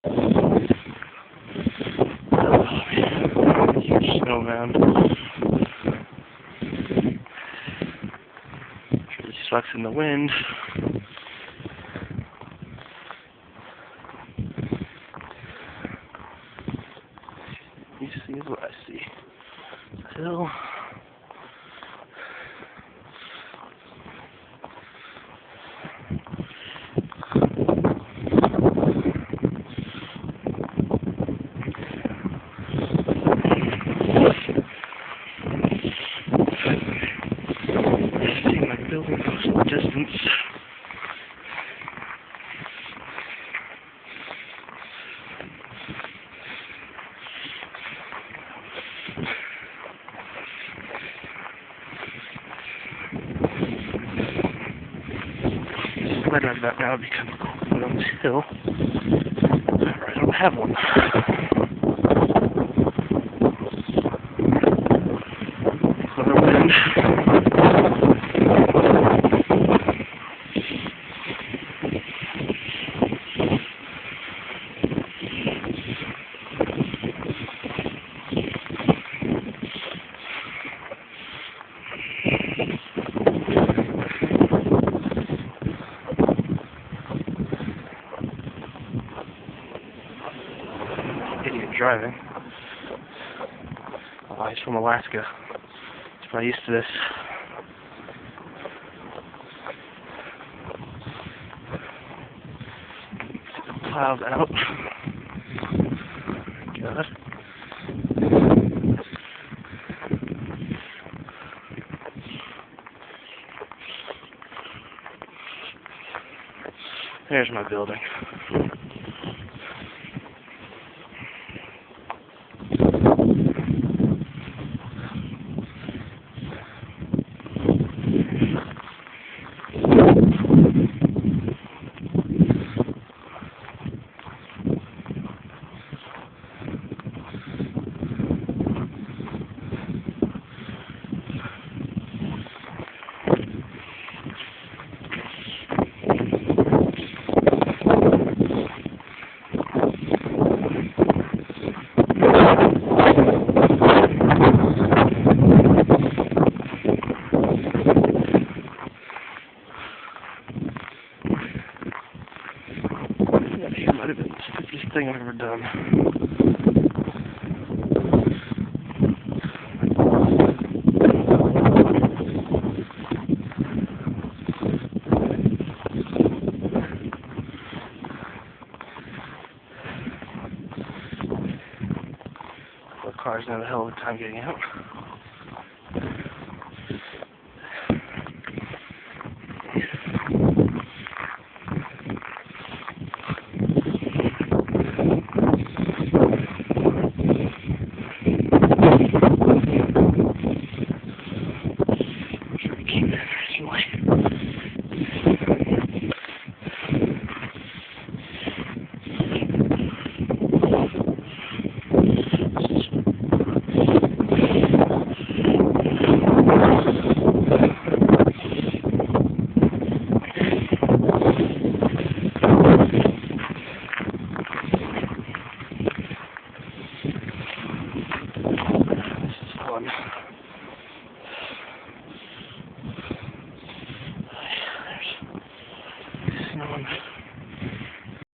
Oh man, huge snowman. Really sucks in the wind. You see what I see. Hill. Seeing my building from the distance. Sled ride that now would be kind of cool on this hill. However, I don't have one. Another wind. Idiot driving. Oh, he's from Alaska. He's probably used to this. Clouds out. God. There's my building. That might have been the stupidest thing I've ever done. The car's gonna have a hell of a time getting out.